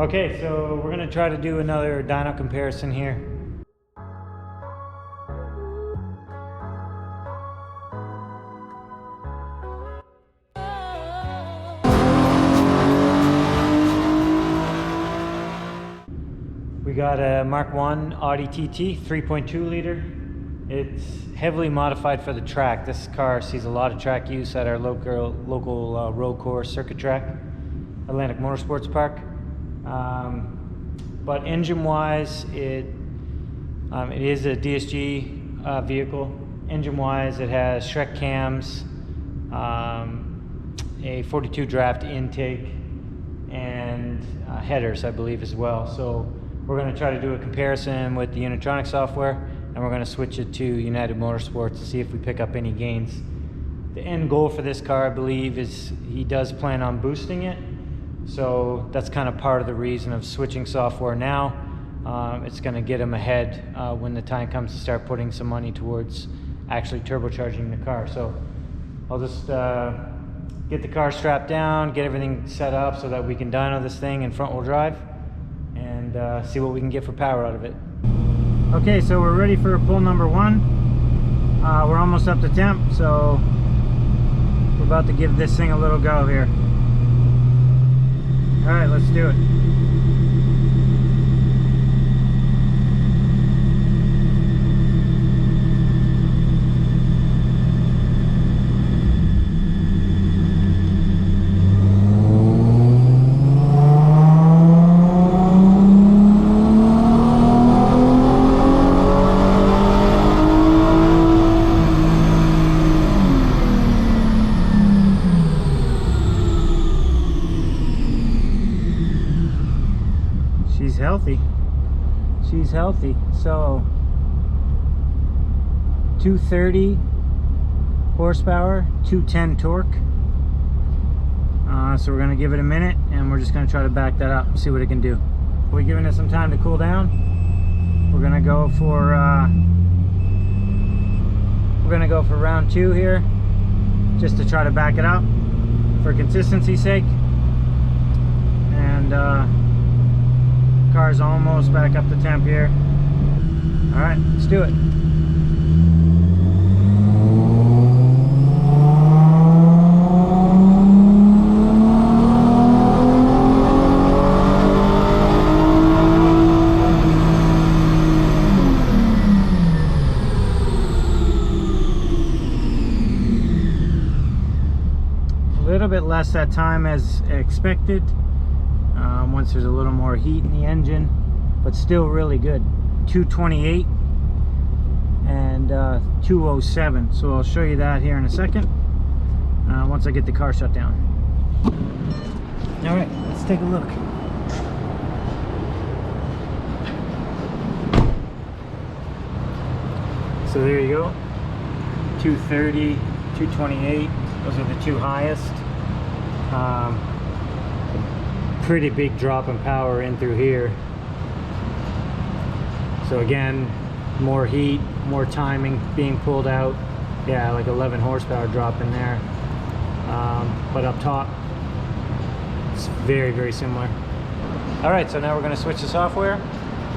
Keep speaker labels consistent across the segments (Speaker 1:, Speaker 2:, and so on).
Speaker 1: Okay, so we're going to try to do another dyno comparison here. We got a Mark 1 Audi TT 3.2 liter. It's heavily modified for the track. This car sees a lot of track use at our local road course circuit track, Atlantic Motorsports Park. But engine-wise, it is a DSG vehicle. Engine-wise, it has Schrick cams, a 42 draft intake, and headers, I believe, as well. So we're going to try to do a comparison with the Unitronic software, and we're going to switch it to United Motorsport to see if we pick up any gains. The end goal for this car, I believe, is he does plan on boosting it. So that's kind of part of the reason of switching software now. It's going to get him ahead when the time comes to start putting some money towards actually turbocharging the car. So I'll just get the car strapped down, get everything set up so that we can dyno this thing in front wheel drive and see what we can get for power out of it. Okay, so we're ready for pull number 1. We're almost up to temp, so we're about to give this thing a little go here. All right, let's do it. She's healthy. So 230 horsepower, 210 torque. So we're gonna give it a minute and we're just gonna try to back that up and see what it can do. We're giving it some time to cool down. We're gonna go for round 2 here, just to try to back it up for consistency's sake. And car's almost back up to temp here. All right, let's do it. A little bit less that time as expected. Once there's a little more heat in the engine, but still really good. 228 and 207. So I'll show you that here in a second once I get the car shut down. All right, let's take a look. So there you go, 230, 228. Those are the two highest. Pretty big drop in power in through here. So again, more heat, more timing being pulled out. Yeah, like 11 horsepower drop in there. But up top, it's very, very similar. All right, so now we're gonna switch the software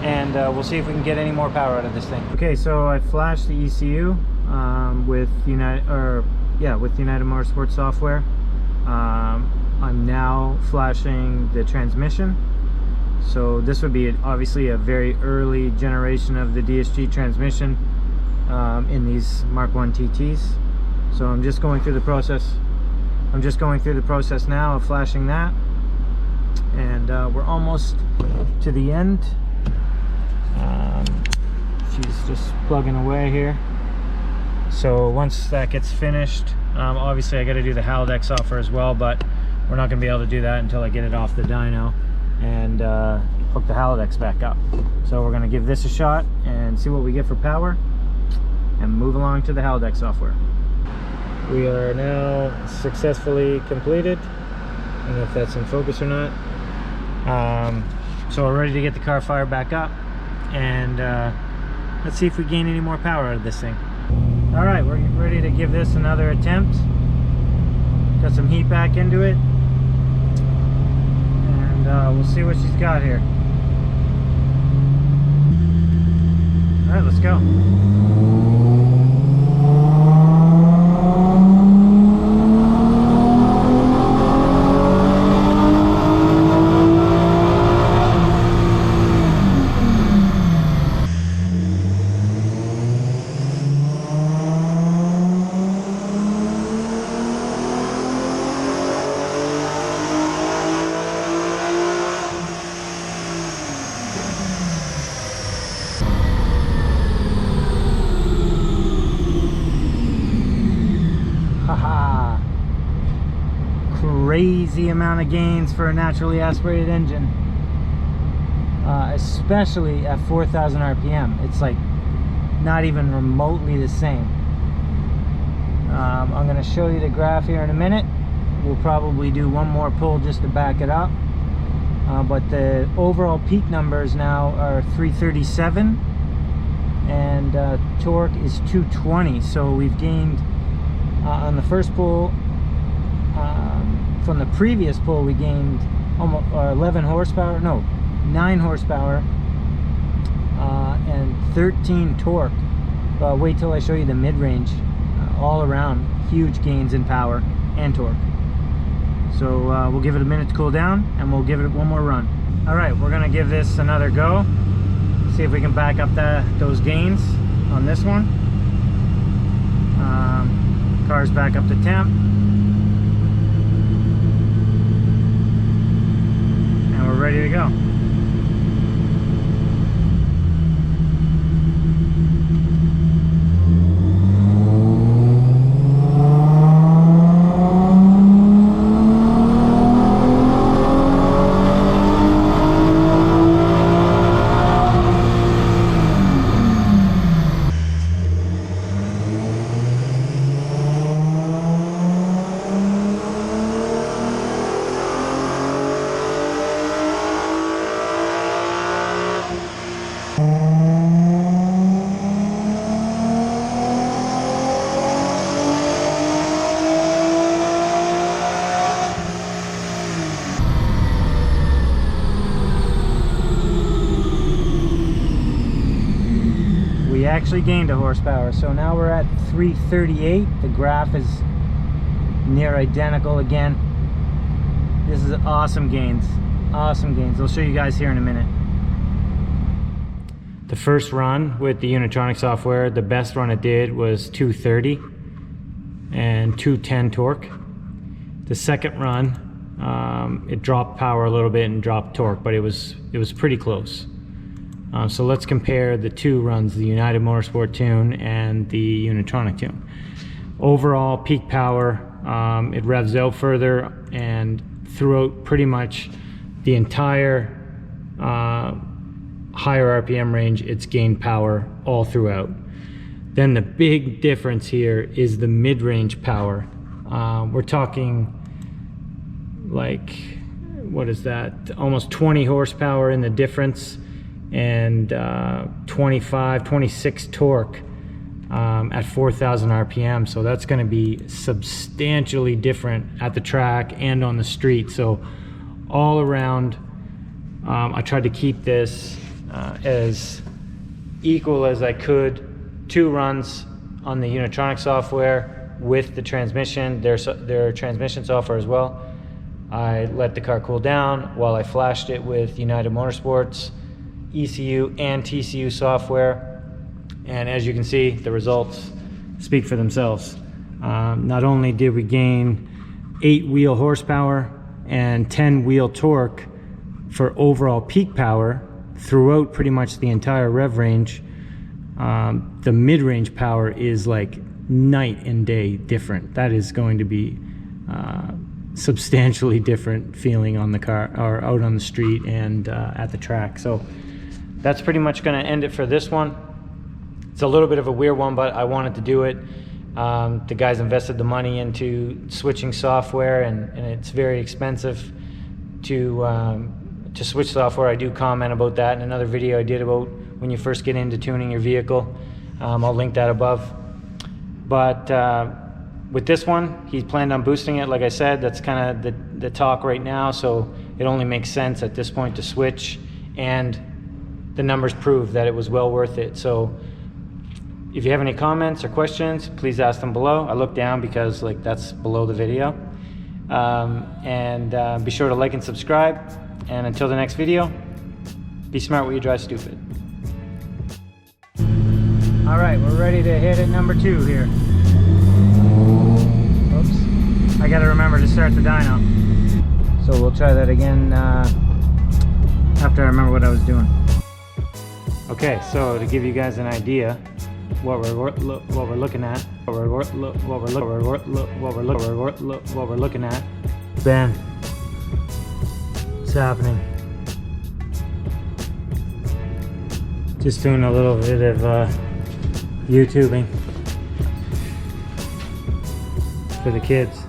Speaker 1: and we'll see if we can get any more power out of this thing. Okay, so I flashed the ECU with United Motorsport software. I'm now flashing the transmission. So this would be obviously a very early generation of the DSG transmission in these Mark 1 TTs. So I'm just going through the process. Now of flashing that, and we're almost to the end. She's just plugging away here. So once that gets finished, obviously I got to do the halodeck software as well, but we're not going to be able to do that until I get it off the dyno and hook the halodecks back up. So we're going to give this a shot and see what we get for power and move along to the halodeck software. We are now successfully completed. I don't know if that's in focus or not. So we're ready to get the car fired back up and let's see if we gain any more power out of this thing. All right, we're ready to give this another attempt. Got some heat back into it. And and we'll see what she's got here. All right, let's go. Crazy amount of gains for a naturally aspirated engine, especially at 4,000 RPM. It's like not even remotely the same. I'm going to show you the graph here in a minute. We'll probably do one more pull just to back it up, but the overall peak numbers now are 337 and torque is 220. So we've gained on the first pull. From the previous pull we gained almost 11 horsepower, no, 9 horsepower and 13 torque. Wait till I show you the mid-range. All around huge gains in power and torque. So we'll give it a minute to cool down and we'll give it one more run. All right, we're gonna give this another go, see if we can back up those gains on this one. Car's back up to temp. We're ready to go. Actually gained a horsepower, so now we're at 338. The graph is near identical again. This is awesome gains, awesome gains. I'll show you guys here in a minute. The first run with the Unitronic software, the best run it did was 230 and 210 torque. The second run, it dropped power a little bit and dropped torque, but it was pretty close. So let's compare the two runs, the United Motorsport tune and the Unitronic tune. Overall peak power, it revs out further, and throughout pretty much the entire higher RPM range, it's gained power all throughout. Then the big difference here is the mid-range power. We're talking like, what is that? Almost 20 horsepower in the difference, and 25, 26 torque at 4,000 RPM. So that's going to be substantially different at the track and on the street. So all around, I tried to keep this as equal as I could. 2 runs on the Unitronic software with the transmission, their transmission software as well. I let the car cool down while I flashed it with United Motorsports ECU and TCU software, and as you can see, the results speak for themselves. Not only did we gain 8 wheel horsepower and 10 wheel torque for overall peak power throughout pretty much the entire rev range, the mid-range power is like night and day different. That is going to be substantially different feeling on the car, or out on the street and at the track. So that's pretty much going to end it for this one. It's a little bit of a weird one, but I wanted to do it. The guys invested the money into switching software, and it's very expensive to switch software. I do comment about that in another video I did about when you first get into tuning your vehicle. I'll link that above. But with this one, he's planned on boosting it. Like I said, that's kind of the talk right now. So it only makes sense at this point to switch, and the numbers prove that it was well worth it. So if you have any comments or questions, please ask them below. I look down because like that's below the video. Be sure to like and subscribe. And until the next video, be smart when you drive stupid. All right, we're ready to hit at number 2 here. Oops, I gotta remember to start the dyno. So we'll try that again after I remember what I was doing. Okay, so to give you guys an idea what we're looking at, what we're looking at. Ben, what's happening? Just doing a little bit of YouTubing for the kids.